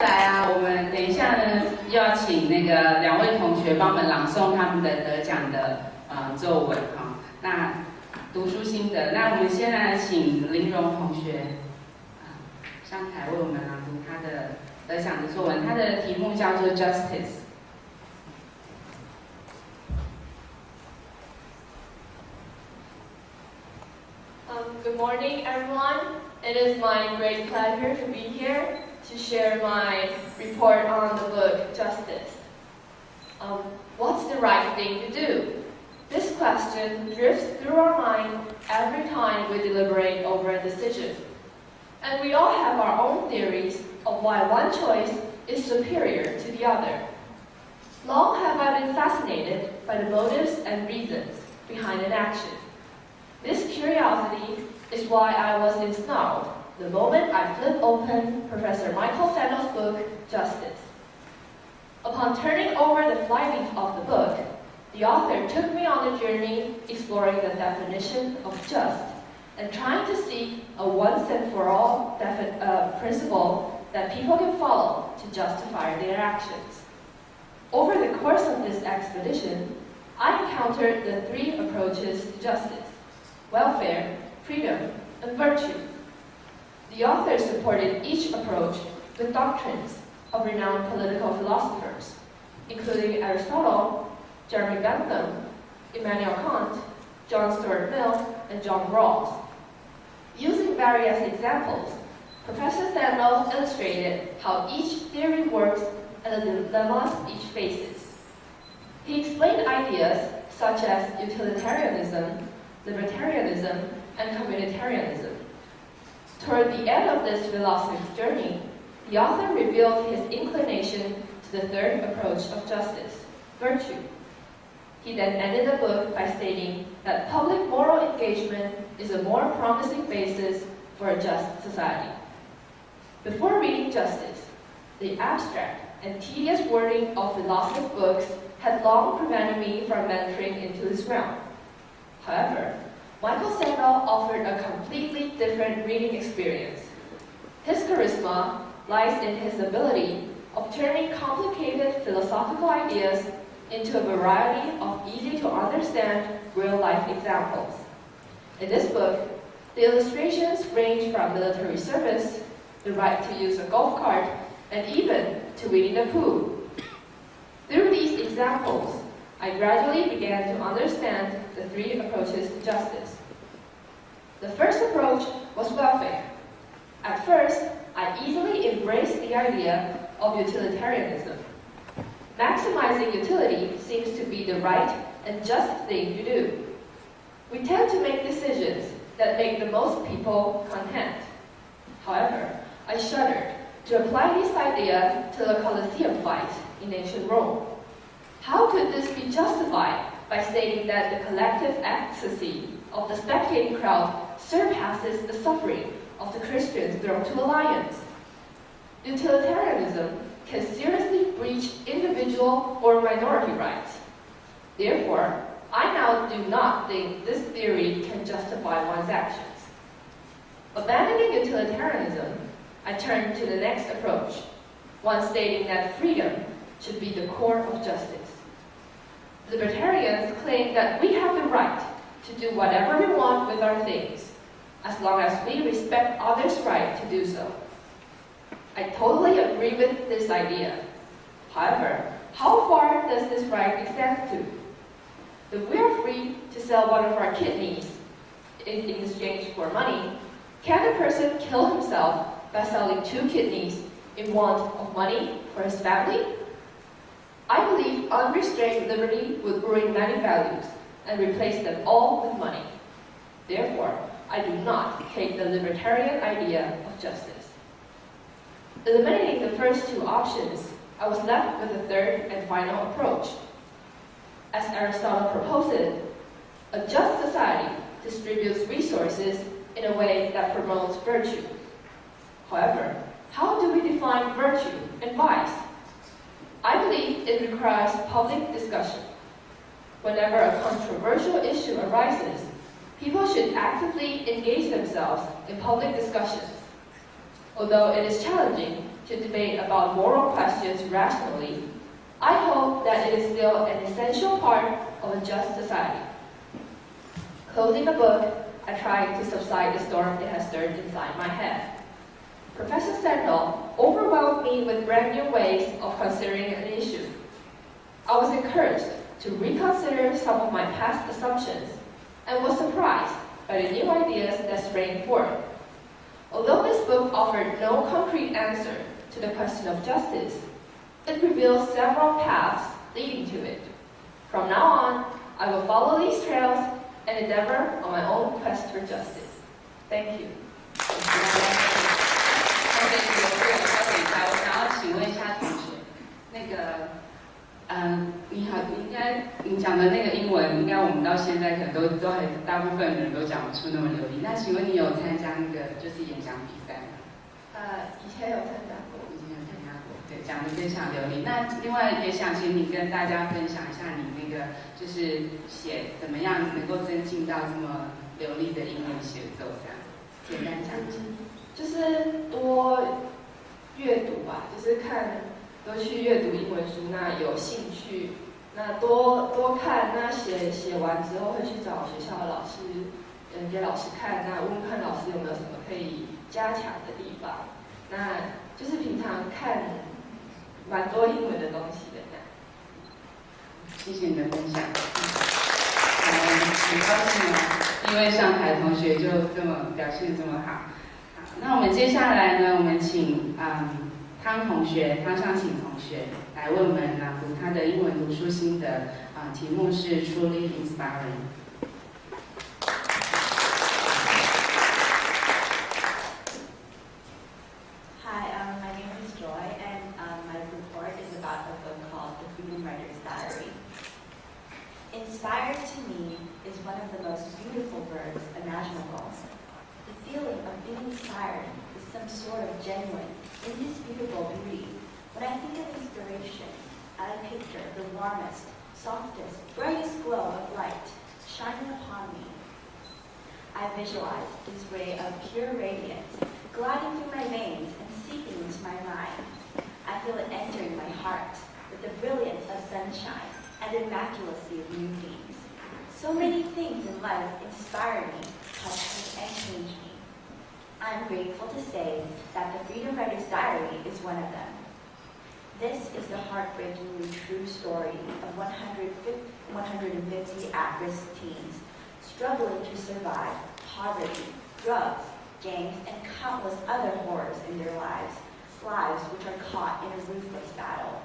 来啊，我们等一下呢，要请那个2位同学帮我们朗诵他们的得奖的作文哈。那读书心得，那我们先来请林荣同学上台为我们朗读他的得奖的作文，他的题目叫做 Justice。Good morning, everyone. It is my great pleasure to be here to share my report on the book Justice. What's the right thing to do? This question drifts through our mind every time we deliberate over a decision. And we all have our own theories of why one choice is superior to the other. Long have I been fascinated by the motives and reasons behind an action. This curiosity is why I was ensnarled the moment I flipped open Professor Michael Sandel's book, Justice. Upon turning over the flyleaf of the book, the author took me on a journey exploring the definition of just and trying to seek a once-and-for-all principle that people can follow to justify their actions. Over the course of this expedition, I encountered the 3 approaches to justice: welfare, freedom, and virtue. The author supported each approach with doctrines of renowned political philosophers, including Aristotle, Jeremy Bentham, Immanuel Kant, John Stuart Mill, and John Rawls. Using various examples, Professor Sandel illustrated how each theory works and the dilemmas each faces. He explained ideas such as utilitarianism, libertarianism, and communitarianism. Toward the end of this philosophic journey, the author revealed his inclination to the 3rd approach of justice, virtue. He then ended the book by stating that public moral engagement is a more promising basis for a just society. Before reading Justice, the abstract and tedious wording of philosophy books had long prevented me from venturing into this realm. However, Michael Sandel offered a completely different reading experience. His charisma lies in his ability of turning complicated philosophical ideas into a variety of easy-to-understand real-life examples. In this book, the illustrations range from military service, the right to use a golf cart, and even to Winnie the Pooh. Through these examples, I gradually began to understand the 3 approaches to justice. The first approach was welfare. At first, I easily embraced the idea of utilitarianism. Maximizing utility seems to be the right and just thing to do. We tend to make decisions that make the most people content. However, I shuddered to apply this idea to the Colosseum fight in ancient Rome. How could this be justified by stating that the collective ecstasy of the spectating crowd surpasses the suffering of the Christians thrown to the lions? Utilitarianism can seriously breach individual or minority rights. Therefore, I now do not think this theory can justify one's actions. Abandoning utilitarianism, I turned to the next approach, one stating that freedom should be the core of justice. Libertarians claim that we have the right to do whatever we want with our things, as long as we respect others' right to do so. I totally agree with this idea. However, how far does this right extend to? If we are free to sell one of our kidneys in exchange for money, can a person kill himself by selling 2 kidneys in want of money for his family? I believe unrestrained liberty would ruin many values and replace them all with money. Therefore, I do not take the libertarian idea of justice. Eliminating the first 2 options, I was left with the 3rd and final approach. As Aristotle proposes, a just society distributes resources in a way that promotes virtue. However, how do we define virtue and vice? I believe it requires public discussion. Whenever a controversial issue arises, people should actively engage themselves in public discussions. Although it is challenging to debate about moral questions rationally, I hope that it is still an essential part of a just society. Closing the book, I tried to subside the storm it has stirred inside my head. Professor Sandel overwhelmed me with brand new ways of considering an issue. I was encouraged to reconsider some of my past assumptions and was surprised by the new ideas that sprang forth. Although this book offered no concrete answer to the question of justice, it reveals several paths leading to it. From now on, I will follow these trails and endeavor on my own quest for justice. Thank you. 我想要请问一下同学，你好，你讲的那个英文，应该我们到现在可能都还大部分人都讲不出那么流利。那请问你有参加那个就是演讲比赛吗？以前有参加过。以前有参加过，对，讲得非常流利。那另外也想请你跟大家分享一下你那个就是写怎么样能够增进到这么流利的英文写作，这样简单讲一下。就是多阅读吧，就是多去阅读英文书，那有兴趣，那多看，那写完之后会去找学校的老师，给老师看，那问看老师有没有什么可以加强的地方。那就是平常看蛮多英文的东西的这样。谢谢你的分享。很高兴哦，因为上台同学就这么表现这么好。那我们接下来呢，我们请汤尚请同学来为我们朗读他的英文读书心得，题目是 Truly Inspiring。Hi, my name is Joy, and my report is about a book called The Freedom Writer's Diary. Inspired to me is one of the most beautiful verbs imaginable. The feeling of being inspired is some sort of genuine, indisputable beauty. When I think of inspiration, I picture the warmest, softest, brightest glow of light shining upon me. I visualize this ray of pure radiance gliding through my veins and seeping into my mind. I feel it entering my heart with the brilliance of sunshine and immaculacy of moonbeams. So many things in life inspire me, touch me, and change me. I am grateful to say that The Freedom Writer's Diary is one of them. This is the heartbreakingly true story of 150 at-risk teens struggling to survive poverty, drugs, gangs, and countless other horrors in their lives which are caught in a ruthless battle.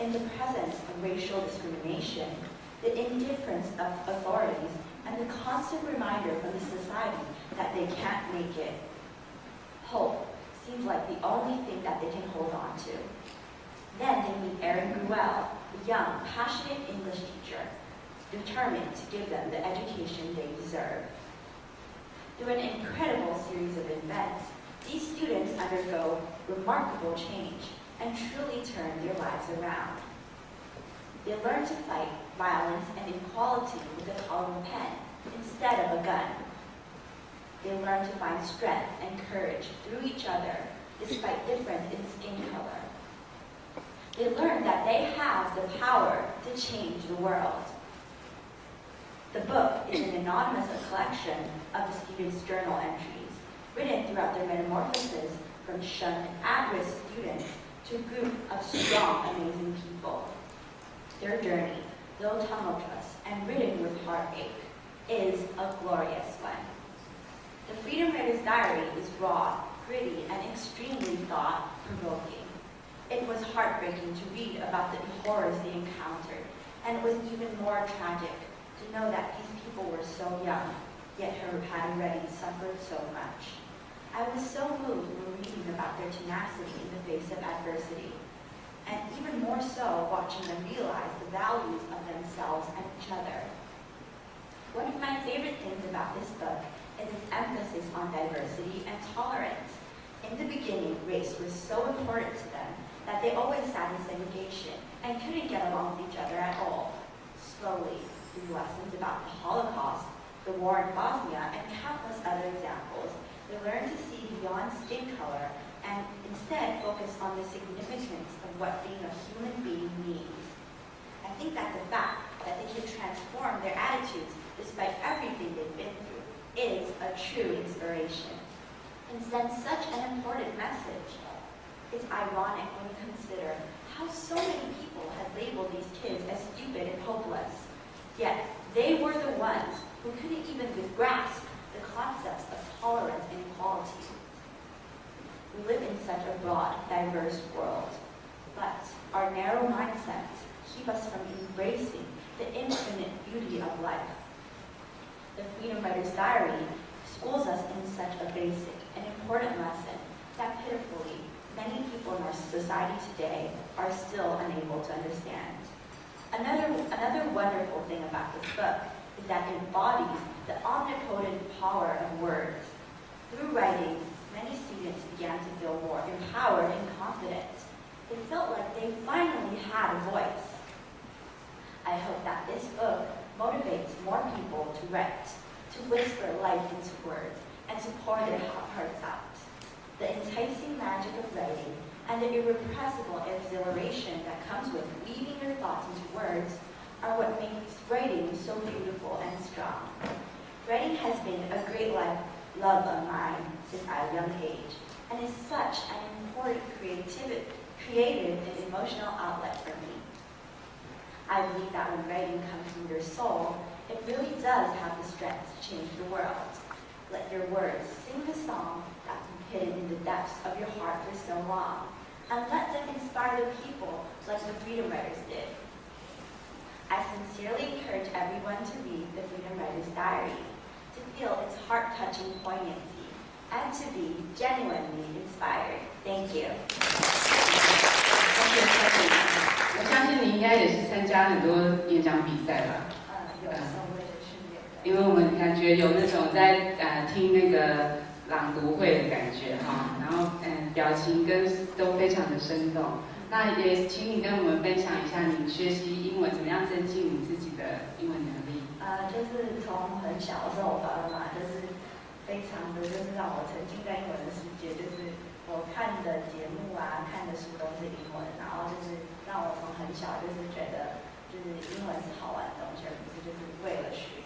In the presence of racial discrimination, the indifference of authorities, and the constant reminder from the society that they can't make it, hope seems like the only thing that they can hold on to. Then they meet Erin Gruelle, a young, passionate English teacher, determined to give them the education they deserve. Through an incredible series of events, these students undergo remarkable change and truly turn their lives around. They learn to fight violence and inequality with the power of a pen instead of a gun. They learn to find strength and courage through each other despite difference in skin color. They learn that they have the power to change the world. The book is an anonymous collection of the students' journal entries, written throughout their metamorphosis from shunned at-risk students to a group of strong, amazing people. Their journey, though tumultuous and ridden with heartache, is a glorious one. The Freedom Writer's Diary is raw, gritty, and extremely thought-provoking. It was heartbreaking to read about the horrors they encountered, and it was even more tragic to know that these people were so young, yet had already suffered so much. I was so moved when reading about their tenacity in the face of adversity, and even more so watching them realize the values of themselves and each other. One of my favorite things about this book is its emphasis on diversity and tolerance. In the beginning, race was so important to them that they always sat in segregation and couldn't get along with each other at all. Slowly, through lessons about the Holocaust, the war in Bosnia, and countless other examples, they learned to see beyond skin color and instead focus on the significance of what being a human being means. I think that the fact that they can transform their attitudes despite everything they've been through is a true inspiration and sends such an important message. It's ironic when you consider how so many people had labeled these kids as stupid and hopeless, yet they were the ones who couldn't even grasp the concepts of tolerance and equality. We live in such a broad, diverse world, but our narrow mindsets keep us from embracing the infinite beauty of life. The Freedom Writer's Diary schools us in such a basic and important lesson that pitifully, many people in our society today are still unable to understand. Another wonderful thing about this book is that it embodies the omnipotent power of words. Through writing, many students began to feel more empowered and confident. They felt like they finally had a voice. I hope that this book motivates more people to write, to whisper life into words, and to pour their hearts out. The enticing magic of writing and the irrepressible exhilaration that comes with weaving your thoughts into words are what makes writing so beautiful and strong. Writing has been a great love of mine since a young age, and is such an important creative and emotional outlet for me. I believe that when writing comes from your soul, it really does have the strength to change the world. Let your words sing the song that's been hidden in the depths of your heart for so long, and let them inspire the people like the Freedom Writers did. I sincerely encourage everyone to read the Freedom Writer's Diary, to feel its heart-touching poignancy, and to be genuinely inspired. Thank you. 我相信你应该也是参加很多演讲比赛吧？有稍微的训练。因为我们感觉有那种在听那个朗读会的感觉哈，然后表情都非常的生动。那也请你跟我们分享一下你学习英文怎么样增进你自己的英文能力。就是从很小的时候我爸妈就是非常的就是让我沉浸在英文的世界，就是我看的节目啊，看的书都是英文，然后就是让我从很小就是觉得就是英文是好玩的东西，而不是就是为了学。